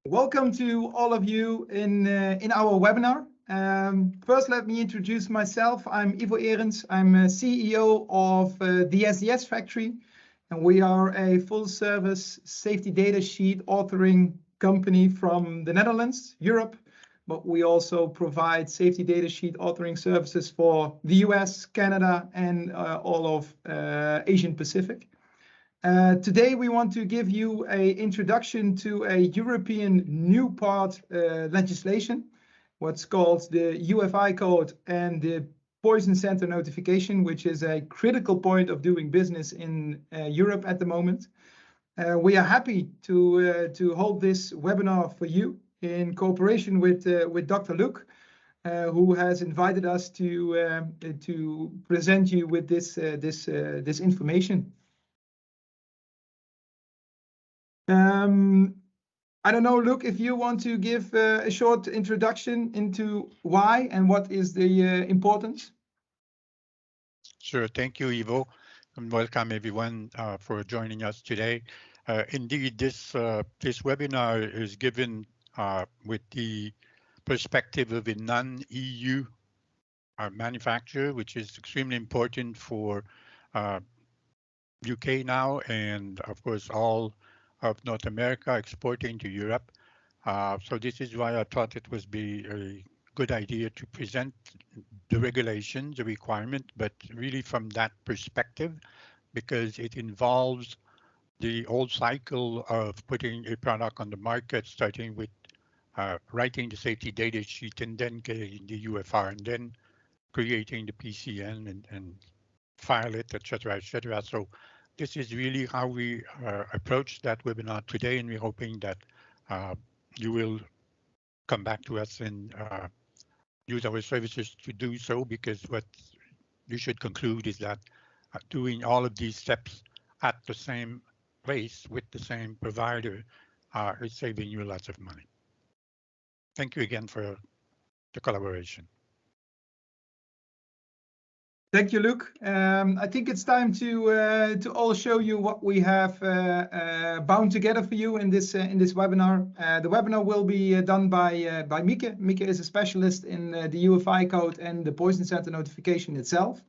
Welcome to all of you in our webinar. First, let me introduce myself. I'm Ivo Ehrens. I'm CEO of the SDS Factory, and we are a full-service safety data sheet authoring company from the Netherlands, Europe, but we also provide safety data sheet authoring services for the US, Canada, and all of Asian Pacific. Today, we want to give you an introduction to a European new part legislation, what's called the UFI code and the poison center notification, which is a critical point of doing business in Europe at the moment. We are happy to hold this webinar for you in cooperation with Dr. Luc, who has invited us to present you with this information. I don't know, Luc, if you want to give a short introduction into why and what is the importance. Sure, thank you, Ivo, and welcome everyone for joining us today. Indeed, this webinar is given with the perspective of a non-EU manufacturer, which is extremely important for UK now, and of course all of North America exporting to Europe. So this is why I thought it would be a good idea to present the regulations, the requirement, but really from that perspective, because it involves the old cycle of putting a product on the market, starting with writing the safety data sheet and then getting the UFR and then creating the PCN and file it, etc., etc. So this is really how we approach that webinar today, and we're hoping that you will come back to us and use our services to do so, because what you should conclude is that doing all of these steps at the same place with the same provider is saving you lots of money. Thank you again for the collaboration. Thank you, Luc. I think it's time to all show you what we have bound together for you in this webinar. The webinar will be done by Mieke. Mieke is a specialist in the UFI code and the poison center notification itself.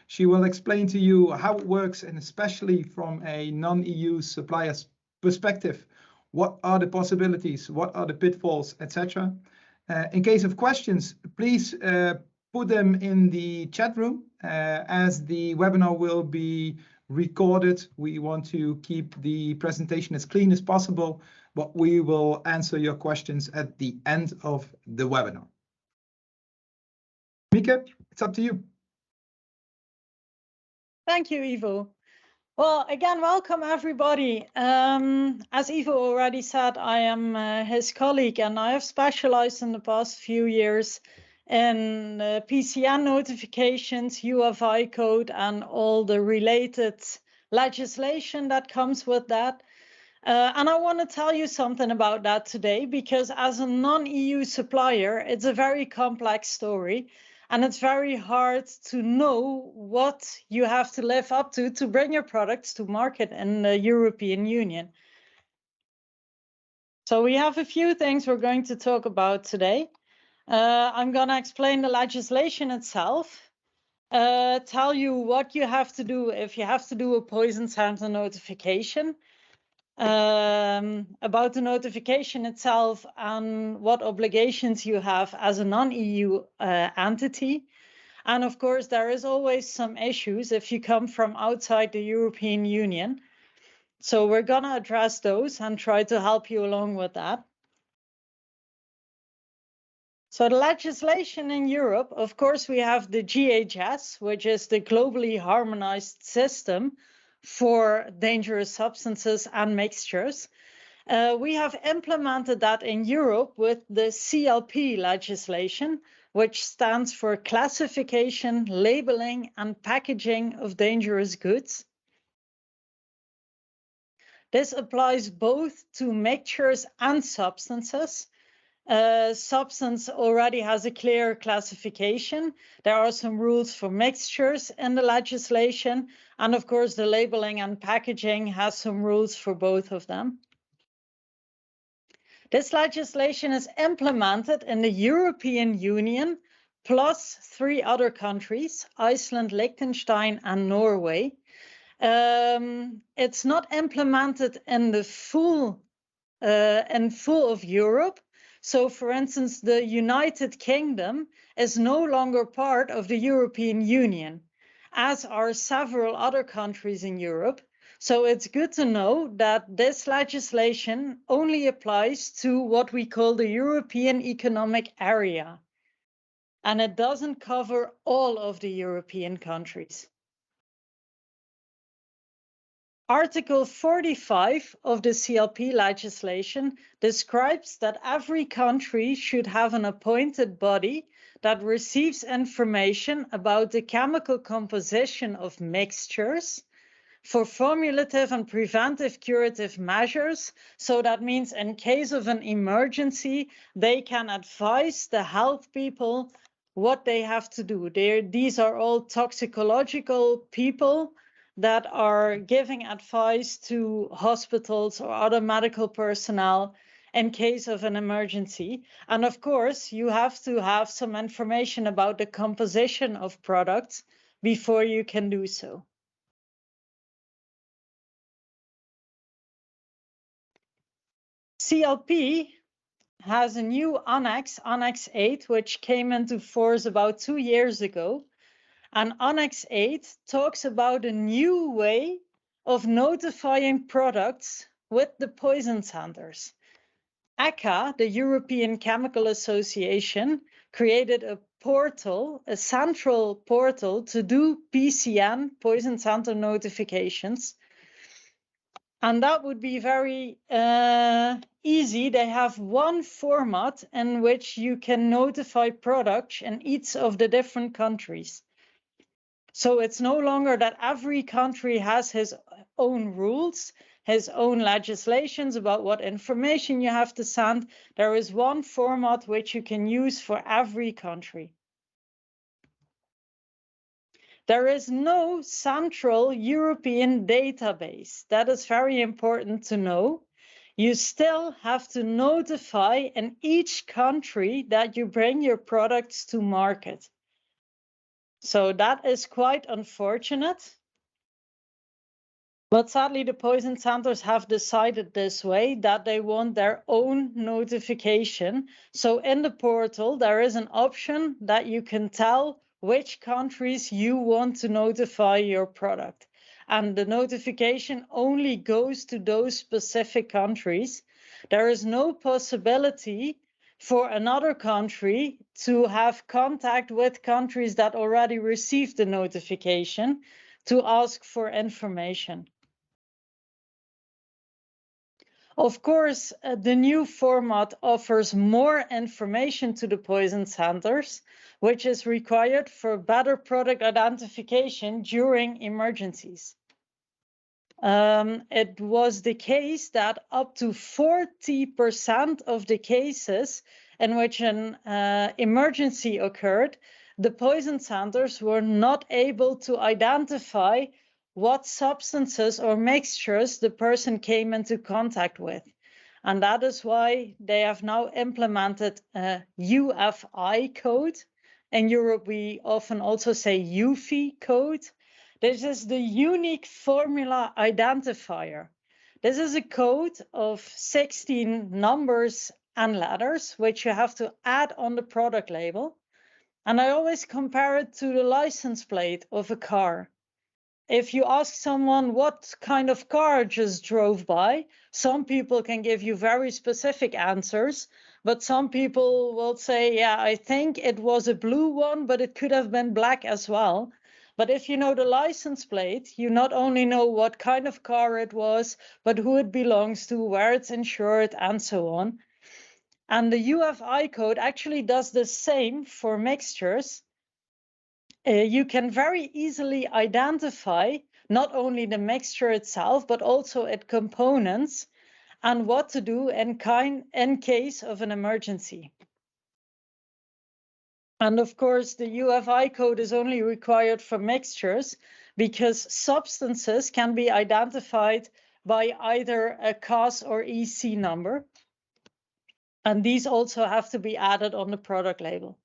She will explain to you how it works, and especially from a non-EU supplier's perspective, what are the possibilities, what are the pitfalls, etc. In case of questions, please put them in the chat room. As the webinar will be recorded, we want to keep the presentation as clean as possible, but we will answer your questions at the end of the webinar. Mieke, it's up to you. Thank you, Ivo. Well, again, welcome everybody. As Ivo already said, I am his colleague, and I have specialized in the past few years in PCN notifications, UFI code, and all the related legislation that comes with that. And I want to tell you something about that today, because as a non-EU supplier, it's a very complex story, and it's very hard to know what you have to live up to bring your products to market in the European Union. So we have a few things we're going to talk about today. I'm going to explain the legislation itself, tell you what you have to do if you have to do a poison center notification, about the notification itself and what obligations you have as a non-EU entity. And of course, there is always some issues if you come from outside the European Union. So we're going to address those and try to help you along with that. So the legislation in Europe, of course, we have the GHS, which is the globally harmonized system for dangerous substances and mixtures. We have implemented that in Europe with the CLP legislation, which stands for Classification, Labeling and Packaging of Dangerous Goods. This applies both to mixtures and substances. Substance already has a clear classification. There are some rules for mixtures in the legislation. And of course, the labeling and packaging has some rules for both of them. This legislation is implemented in the European Union plus 3 other countries, Iceland, Liechtenstein, and Norway. It's not implemented in the full of Europe. So, for instance, the United Kingdom is no longer part of the European Union, as are several other countries in Europe. So it's good to know that this legislation only applies to what we call the European Economic Area, and it doesn't cover all of the European countries. Article 45 of the CLP legislation describes that every country should have an appointed body that receives information about the chemical composition of mixtures for formulative and preventive curative measures. So that means in case of an emergency, they can advise the health people what they have to do. These are all toxicological people that are giving advice to hospitals or other medical personnel in case of an emergency. And of course, you have to have some information about the composition of products before you can do so. CLP has a new annex, Annex 8, which came into force about 2 years ago. And Annex 8 talks about a new way of notifying products with the poison centers. ECHA, the European Chemical Association, created a portal, a central portal to do PCN, poison center notifications. And that would be very easy. They have one format in which you can notify products in each of the different countries. So it's no longer that every country has his own rules, his own legislations about what information you have to send. There is one format which you can use for every country. There is no central European database. That is very important to know. You still have to notify in each country that you bring your products to market. So that is quite unfortunate. But sadly, the poison centers have decided this way, that they want their own notification. So in the portal, there is an option that you can tell which countries you want to notify your product. And the notification only goes to those specific countries. There is no possibility for another country to have contact with countries that already received the notification to ask for information. Of course, the new format offers more information to the poison centers, which is required for better product identification during emergencies. It was the case that up to 40% of the cases in which an emergency occurred, the poison centers were not able to identify what substances or mixtures the person came into contact with. And that is why they have now implemented a UFI code. In Europe, we often also say UFI code. This is the unique formula identifier. This is a code of 16 numbers and letters, which you have to add on the product label. And I always compare it to the license plate of a car. If you ask someone what kind of car just drove by, some people can give you very specific answers, but some people will say, yeah, I think it was a blue one, but it could have been black as well. But if you know the license plate, you not only know what kind of car it was, but who it belongs to, where it's insured, and so on. And the UFI code actually does the same for mixtures. You can very easily identify not only the mixture itself, but also its components and what to do in case of an emergency. And of course, the UFI code is only required for mixtures because substances can be identified by either a CAS or EC number. And these also have to be added on the product label.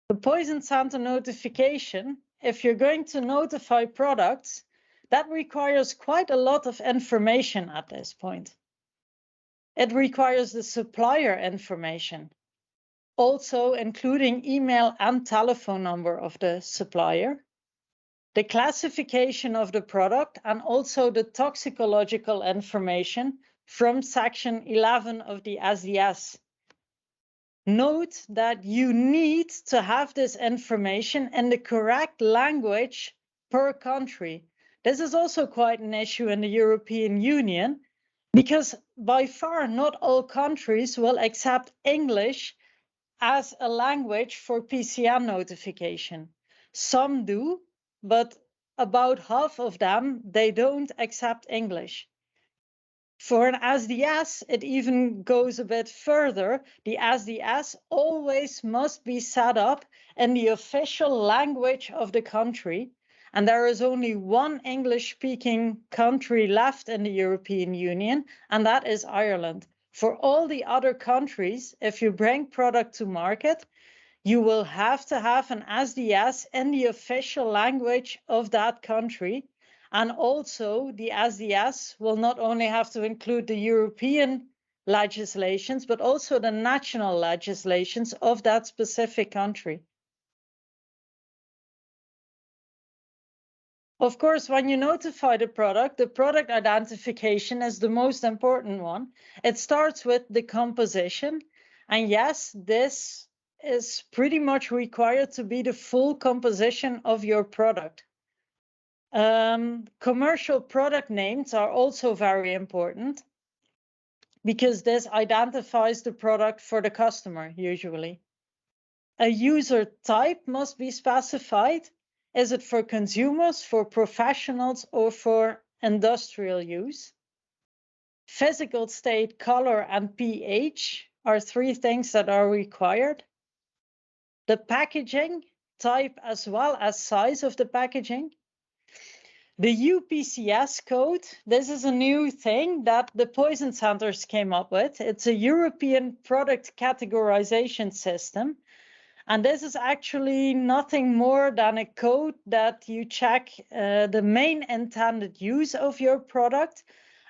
The poison center notification, if you're going to notify products, that requires quite a lot of information at this point. It requires the supplier information, also including email and telephone number of the supplier, the classification of the product, and also the toxicological information from section 11 of the SDS. Note that you need to have this information in the correct language per country. This is also quite an issue in the European Union because by far not all countries will accept English as a language for PCN notification. Some do, but about half of them, they don't accept English. For an SDS, it even goes a bit further. The SDS always must be set up in the official language of the country. And there is only one English-speaking country left in the European Union, and that is Ireland. For all the other countries, if you bring product to market, you will have to have an SDS in the official language of that country. And also the SDS will not only have to include the European legislations, but also the national legislations of that specific country. Of course, when you notify the product identification is the most important one. It starts with the composition. And yes, this is pretty much required to be the full composition of your product. Commercial product names are also very important because this identifies the product for the customer usually. A user type must be specified. Is it for consumers, for professionals, or for industrial use? Physical state, color, and pH are 3 things that are required. The packaging type as well as size of the packaging. The UPCS code, this is a new thing that the poison centers came up with. It's a European product categorization system. And this is actually nothing more than a code that you check the main intended use of your product.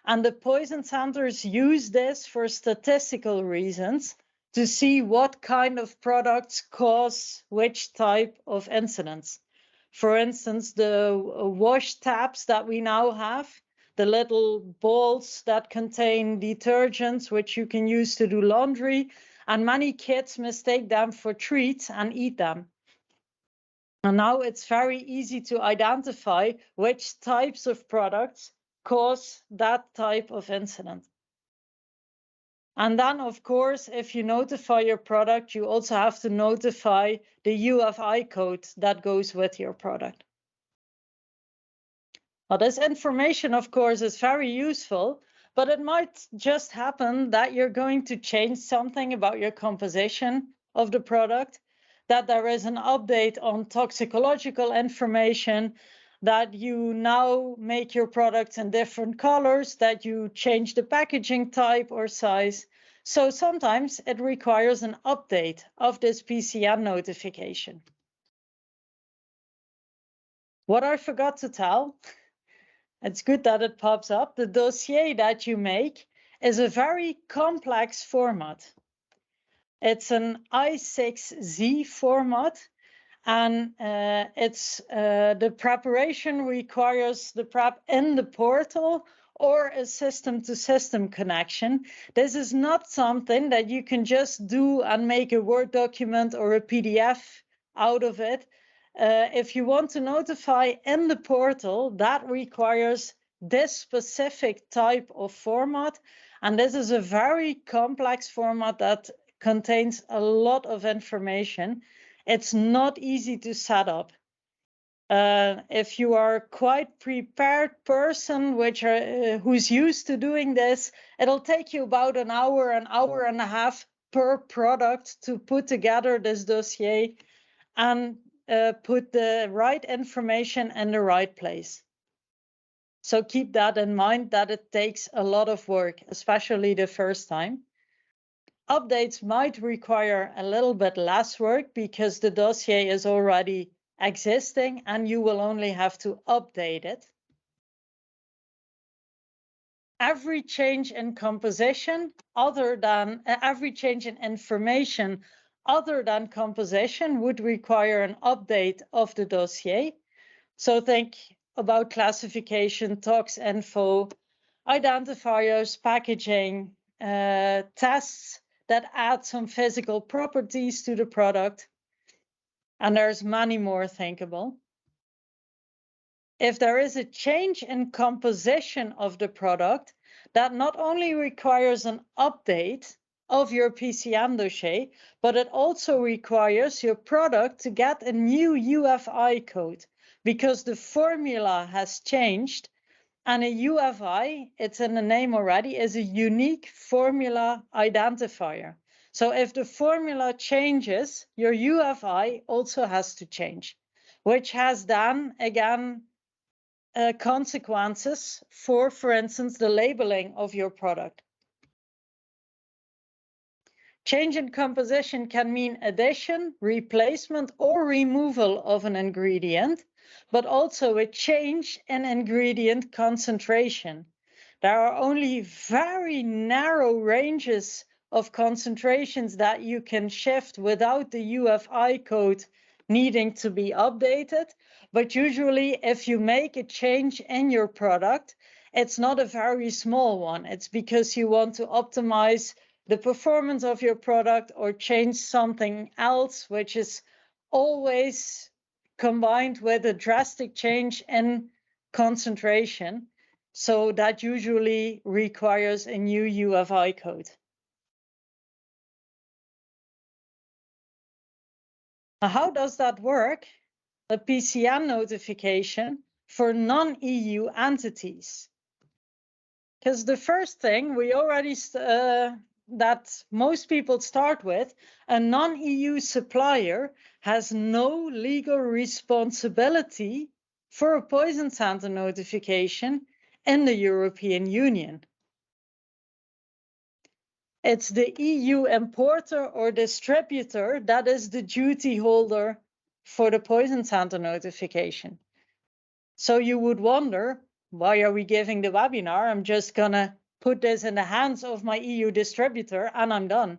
And the poison centers use this for statistical reasons to see what kind of products cause which type of incidents. For instance, the wash tabs that we now have, the little balls that contain detergents, which you can use to do laundry, and many kids mistake them for treats and eat them. And now it's very easy to identify which types of products cause that type of incident. And then, of course, if you notify your product, you also have to notify the UFI code that goes with your product. Well, this information, of course, is very useful, but it might just happen that you're going to change something about your composition of the product, that there is an update on toxicological information, that you now make your products in different colors, that you change the packaging type or size. So sometimes it requires an update of this PCN notification. What I forgot to tell, it's good that it pops up, the dossier that you make is a very complex format. It's an I6Z format. And the preparation requires the prep in the portal or a system-to-system connection. This is not something that you can just do and make a Word document or a PDF out of it. If you want to notify in the portal, that requires this specific type of format. And this is a very complex format that contains a lot of information. It's not easy to set up. If you are quite prepared person who's used to doing this, it'll take you about an hour and a half per product to put together this dossier and put the right information in the right place. So keep that in mind, that it takes a lot of work, especially the first time. Updates might require a little bit less work because the dossier is already existing and you will only have to update it. Every change in composition every change in information other than composition would require an update of the dossier. So think about classification, tox info, identifiers, packaging, tests that add some physical properties to the product. And there's many more thinkable. If there is a change in composition of the product, that not only requires an update of your PCN dossier, but it also requires your product to get a new UFI code because the formula has changed. And a UFI, it's in the name already, is a unique formula identifier. So if the formula changes, your UFI also has to change, which has then, again, consequences for instance, the labeling of your product. Change in composition can mean addition, replacement, or removal of an ingredient, but also a change in ingredient concentration. There are only very narrow ranges of concentrations that you can shift without the UFI code needing to be updated. But usually if you make a change in your product, it's not a very small one. It's because you want to optimize the performance of your product or change something else, which is always combined with a drastic change in concentration. So that usually requires a new UFI code. Now, how does that work? A PCN notification for non-EU entities. Because the first thing we already that most people start with, a non-EU supplier has no legal responsibility for a poison center notification in the European Union. It's the EU importer or distributor that is the duty holder for the poison center notification. So you would wonder, why are we giving the webinar? I'm just gonna put this in the hands of my EU distributor and I'm done.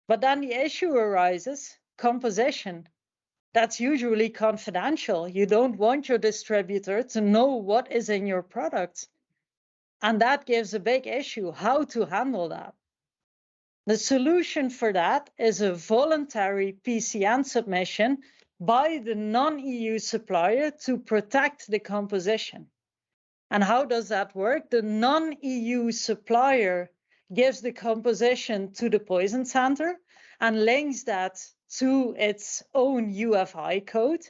But then the issue arises, composition. That's usually confidential. You don't want your distributor to know what is in your product. And that gives a big issue, how to handle that. The solution for that is a voluntary PCN submission by the non-EU supplier to protect the composition. And how does that work? The non-EU supplier gives the composition to the poison center and links that to its own UFI code.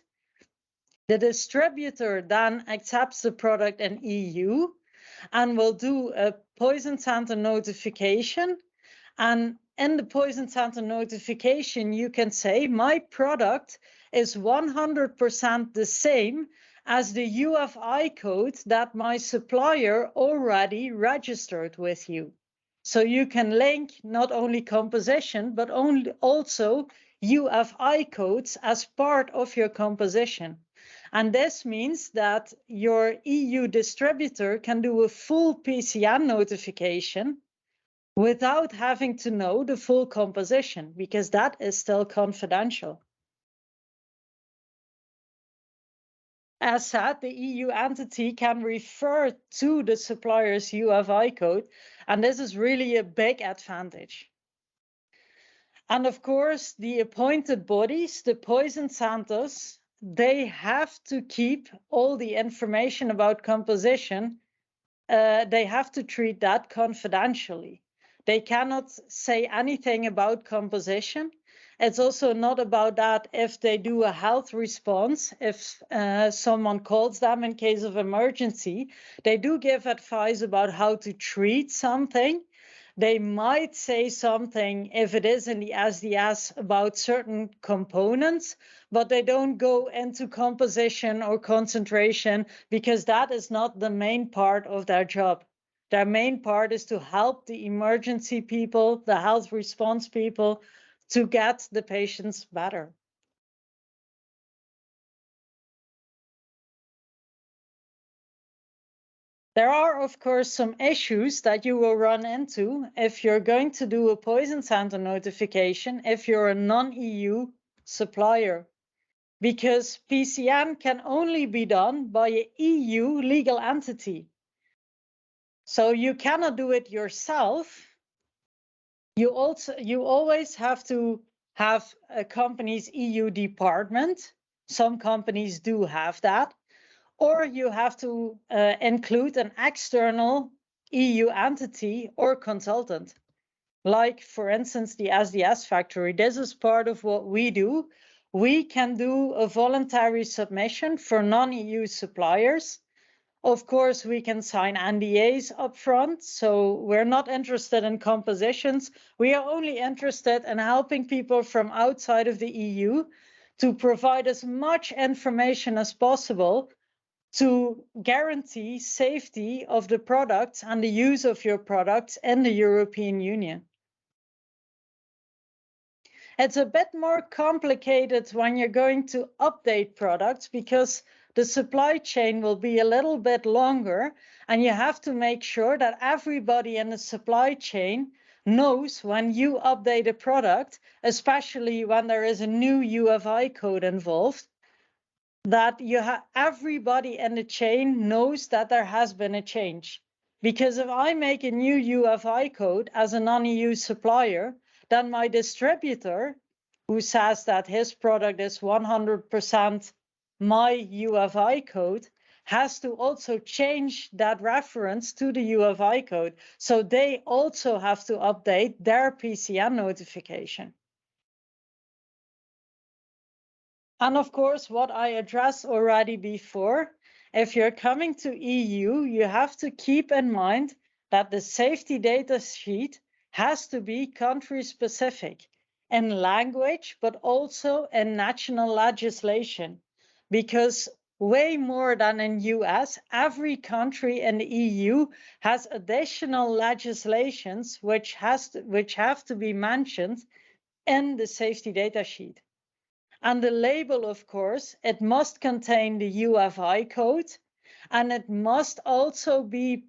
The distributor then accepts the product in EU and will do a poison center notification. And in the poison center notification, you can say, my product is 100% the same as the UFI code that my supplier already registered with you. So you can link not only composition, but also UFI codes as part of your composition. And this means that your EU distributor can do a full PCN notification without having to know the full composition, because that is still confidential. As said, the EU entity can refer to the supplier's UFI code, and this is really a big advantage. And of course, the appointed bodies, the poison centers, they have to keep all the information about composition. They have to treat that confidentially. They cannot say anything about composition. It's also not about that if they do a health response, if someone calls them in case of emergency. They do give advice about how to treat something, They might say something if it is in the SDS about certain components, but they don't go into composition or concentration because that is not the main part of their job. Their main part is to help the emergency people, the health response people, to get the patients better. There are, of course, some issues that you will run into if you're going to do a poison center notification if you're a non-EU supplier, because PCN can only be done by an EU legal entity. So you cannot do it yourself. You always have to have a company's EU department. Some companies do have that. Or you have to include an external EU entity or consultant. Like, for instance, the SDS factory. This is part of what we do. We can do a voluntary submission for non-EU suppliers. Of course, we can sign NDAs upfront, so we're not interested in compositions. We are only interested in helping people from outside of the EU to provide as much information as possible to guarantee safety of the products and the use of your products in the European Union. It's a bit more complicated when you're going to update products because the supply chain will be a little bit longer, and you have to make sure that everybody in the supply chain knows when you update a product, especially when there is a new UFI code involved, that everybody in the chain knows that there has been a change. Because if I make a new UFI code as a non-EU supplier, then my distributor, who says that his product is 100% my UFI code, has to also change that reference to the UFI code. So they also have to update their PCN notification. And of course, what I addressed already before, if you're coming to EU, you have to keep in mind that the safety data sheet has to be country specific in language, but also in national legislation, because way more than in US, every country in the EU has additional legislations which have to be mentioned in the safety data sheet. And the label, of course, it must contain the UFI code, and it must also be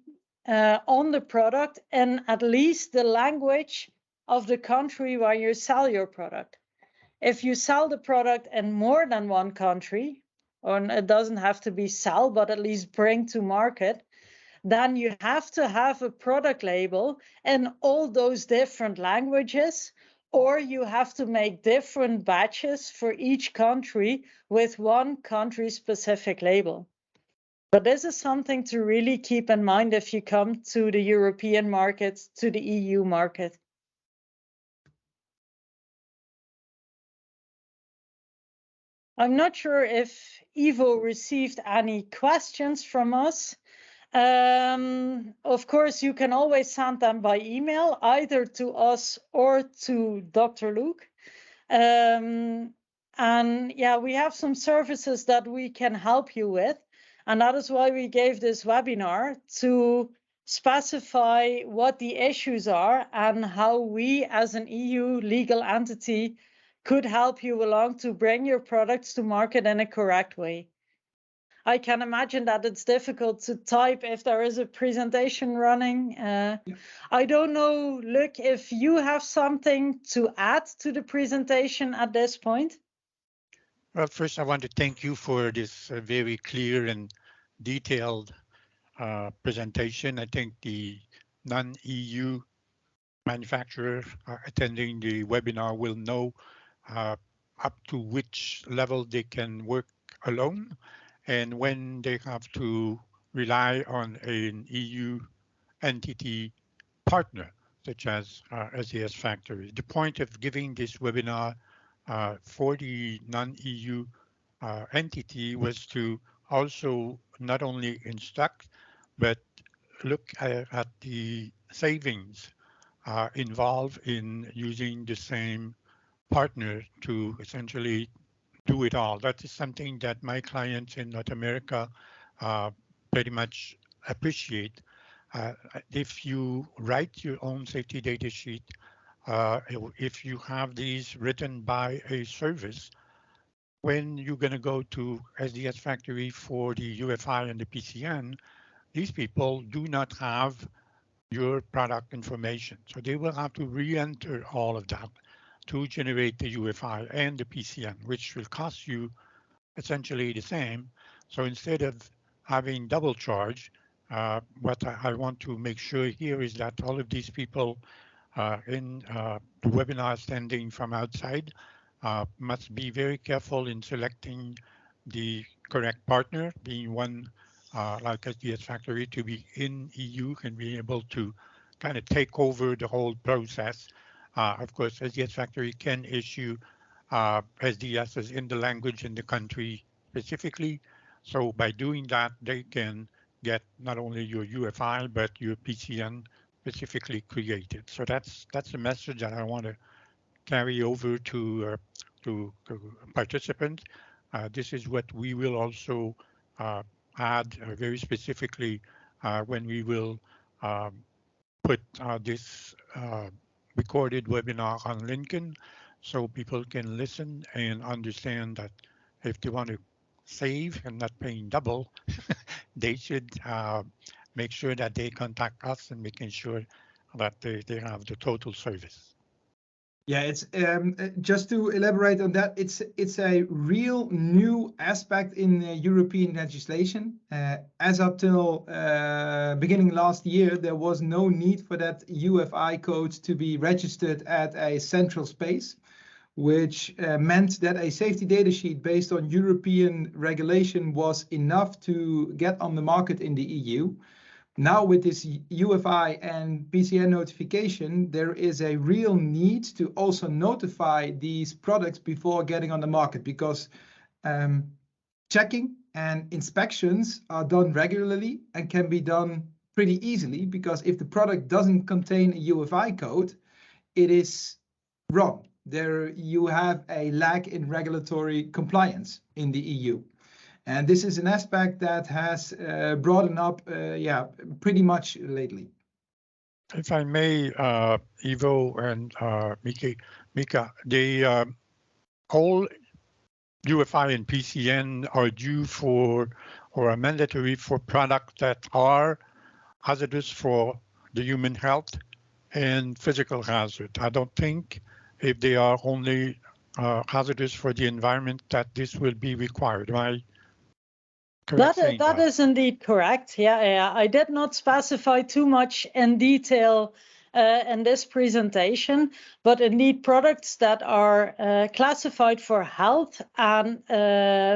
on the product in at least the language of the country where you sell your product. If you sell the product in more than one country, or it doesn't have to be sell, but at least bring to market, then you have to have a product label in all those different languages, or you have to make different batches for each country with one country-specific label. But this is something to really keep in mind if you come to the European market, to the EU market. I'm not sure if Ivo received any questions from us. Of course, you can always send them by email, either to us or to Dr. Luke. And yeah, we have some services that we can help you with. And that is why we gave this webinar, to specify what the issues are and how we as an EU legal entity could help you along to bring your products to market in a correct way. I can imagine that it's difficult to type if there is a presentation running. I don't know, Luc, if you have something to add to the presentation at this point. Well, first, I want to thank you for this very clear and detailed presentation. I think the non-EU manufacturer attending the webinar will know up to which level they can work alone and when they have to rely on an EU entity partner, such as SDS Factory. The point of giving this webinar for the non-EU entity was to also not only instruct, but look at the savings involved in using the same partner to essentially do it all. That is something that my clients in North America pretty much appreciate. If you write your own safety data sheet, if you have these written by a service, when you're going to go to SDS Factory for the UFI and the PCN, these people do not have your product information. So they will have to re-enter all of that to generate the UFI and the PCN, which will cost you essentially the same. So instead of having double charge, what I want to make sure here is that all of these people in the webinar standing from outside must be very careful in selecting the correct partner, being one like SDS Factory to be in EU and be able to kind of take over the whole process. Of course, SDS Factory can issue SDSs in the language in the country specifically. So by doing that, they can get not only your UFI, but your PCN specifically created. So that's a message that I want to carry over to participants. This is what we will also add very specifically when we will put this recorded webinar on LinkedIn, so people can listen and understand that if they want to save and not paying double, they should make sure that they contact us and making sure that they have the total service. Yeah, it's just to elaborate on that, it's a real new aspect in European legislation. As up till beginning last year, there was no need for that UFI code to be registered at a central space, which meant that a safety data sheet based on European regulation was enough to get on the market in the EU. Now with this UFI and PCN notification, there is a real need to also notify these products before getting on the market, because checking and inspections are done regularly and can be done pretty easily, because if the product doesn't contain a UFI code, it is wrong. There you have a lag in regulatory compliance in the EU. And this is an aspect that has broadened up, pretty much lately. If I may, Ivo and Mika, the whole UFI and PCN are due for or are mandatory for products that are hazardous for the human health and physical hazard. I don't think if they are only hazardous for the environment that this will be required, right? That is indeed correct. Yeah. I did not specify too much in detail in this presentation, but indeed products that are classified for health and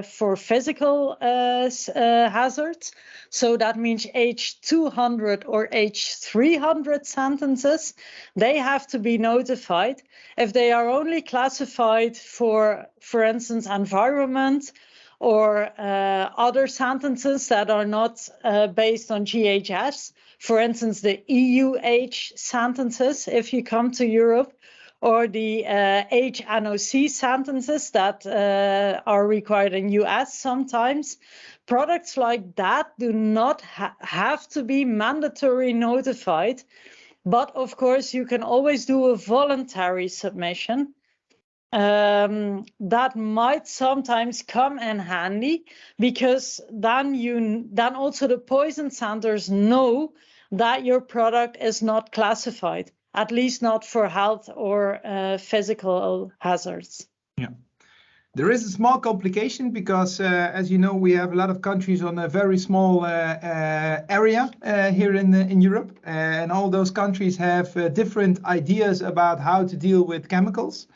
for physical hazards. So that means H200 or H300 sentences, they have to be notified. If they are only classified for instance, environment, or other sentences that are not based on GHS, for instance, the EUH sentences, if you come to Europe, or the HNOC sentences that are required in US sometimes. Products like that do not have to be mandatory notified, but of course you can always do a voluntary submission. That might sometimes come in handy, because then also the poison centers know that your product is not classified, at least not for health or physical hazards. Yeah. There is a small complication because, as you know, we have a lot of countries on a very small area here in Europe, and all those countries have different ideas about how to deal with chemicals.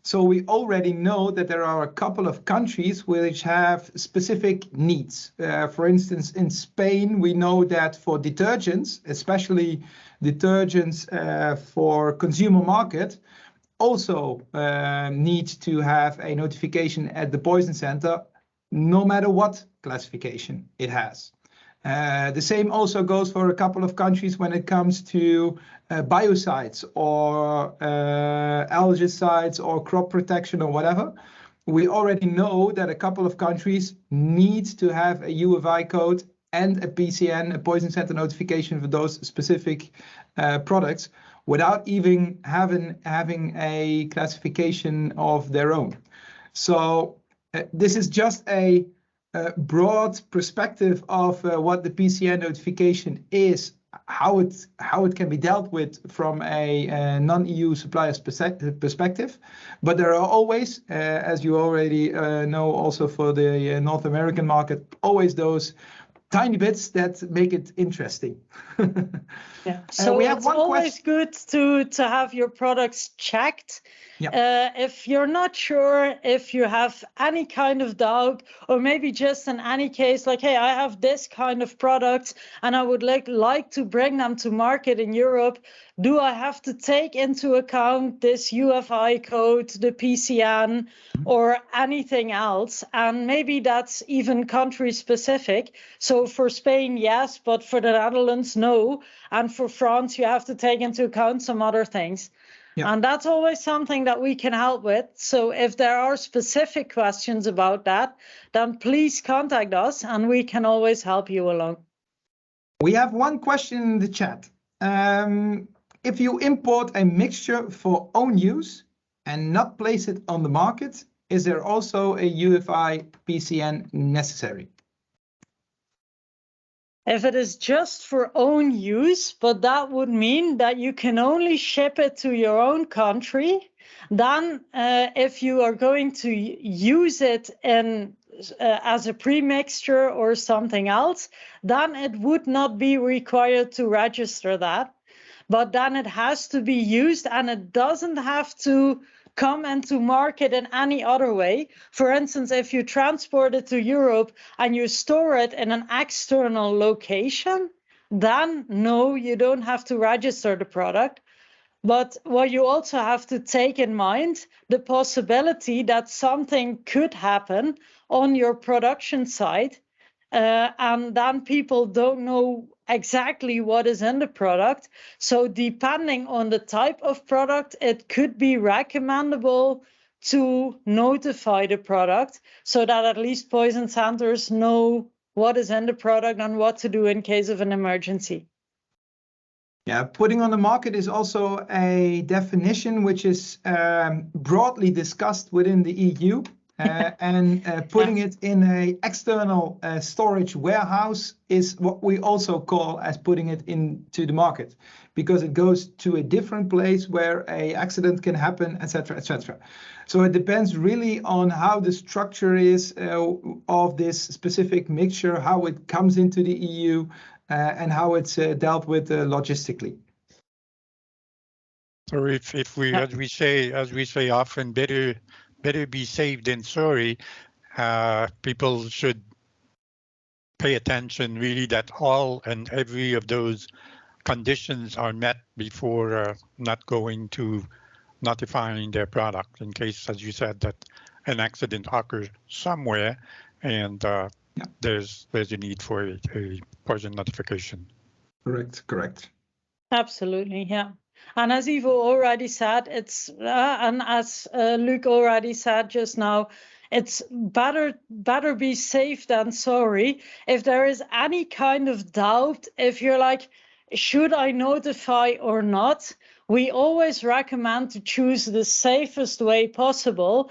So we already know that there are a couple of countries which have specific needs. For instance, in Spain, we know that for detergents, especially detergents for consumer market, also need to have a notification at the poison center, no matter what classification it has. The same also goes for a couple of countries when it comes to biocides or algicides or crop protection or whatever. We already know that a couple of countries need to have a UFI code and a PCN, a poison center notification for those specific products without even having a classification of their own. So this is just a broad perspective of what the PCN notification is, how it can be dealt with from a non-EU supplier's perspective. But there are always, as you already know, also for the North American market, always those tiny bits that make it interesting. Yeah. So we have it's one always good to have your products checked. Yeah. If you're not sure, if you have any kind of doubt, or maybe just in any case, like, hey, I have this kind of product and I would like to bring them to market in Europe. Do I have to take into account this UFI code, the PCN, or anything else? And maybe that's even country specific. So for Spain, yes, but for the Netherlands, no. And for France, you have to take into account some other things. Yeah. And that's always something that we can help with. So if there are specific questions about that, then please contact us and we can always help you along. We have one question in the chat. If you import a mixture for own use and not place it on the market, is there also a UFI PCN necessary? If it is just for own use, but that would mean that you can only ship it to your own country, then if you are going to use it in as a pre-mixture or something else, then it would not be required to register that. But then it has to be used and it doesn't have to come into market in any other way. For instance, if you transport it to Europe and you store it in an external location, then no, you don't have to register the product. But what you also have to take in mind, the possibility that something could happen on your production site, and then people don't know exactly what is in the product. So depending on the type of product, it could be recommendable to notify the product so that at least poison centers know what is in the product and what to do in case of an emergency. Yeah, putting on the market is also a definition which is broadly discussed within the EU. And putting it in an external storage warehouse is what we also call as putting it into the market, because it goes to a different place where an accident can happen, etc., etc. So it depends really on how the structure is of this specific mixture, how it comes into the EU, and how it's dealt with logistically. So if we, as we say often, better be safe than sorry. People should pay attention really that all and every of those conditions are met before not going to notifying their product in case, as you said, that an accident occurs somewhere and there's a need for a poison notification. Correct. Absolutely, yeah. And as Ivo already said, it's and as Luc already said just now, it's better be safe than sorry. If there is any kind of doubt, if you're like, should I notify or not? We always recommend to choose the safest way possible.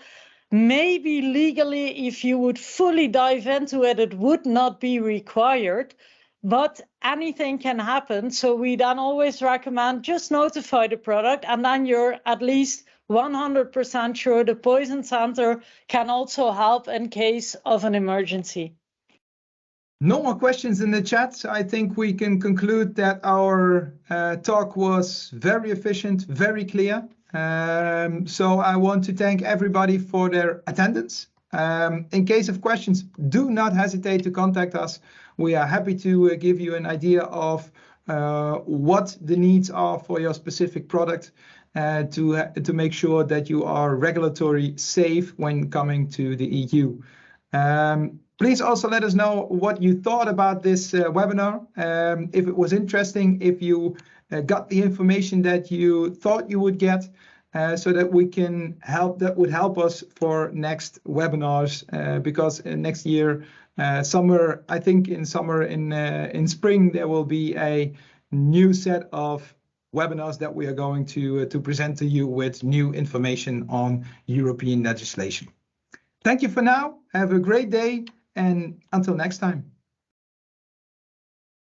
Maybe legally, if you would fully dive into it, it would not be required. But anything can happen. So we then always recommend just notify the product and then you're at least 100% sure the poison center can also help in case of an emergency. No more questions in the chat. So I think we can conclude that our talk was very efficient, very clear. So I want to thank everybody for their attendance. In case of questions, do not hesitate to contact us. We are happy to give you an idea of what the needs are for your specific product to make sure that you are regulatory safe when coming to the EU. Please also let us know what you thought about this webinar, if it was interesting, if you got the information that you thought you would get, so that we can help. That would help us for next webinars, because next year, summer, I think in summer, in spring, there will be a new set of webinars that we are going to present to you with new information on European legislation. Thank you for now. Have a great day, and until next time.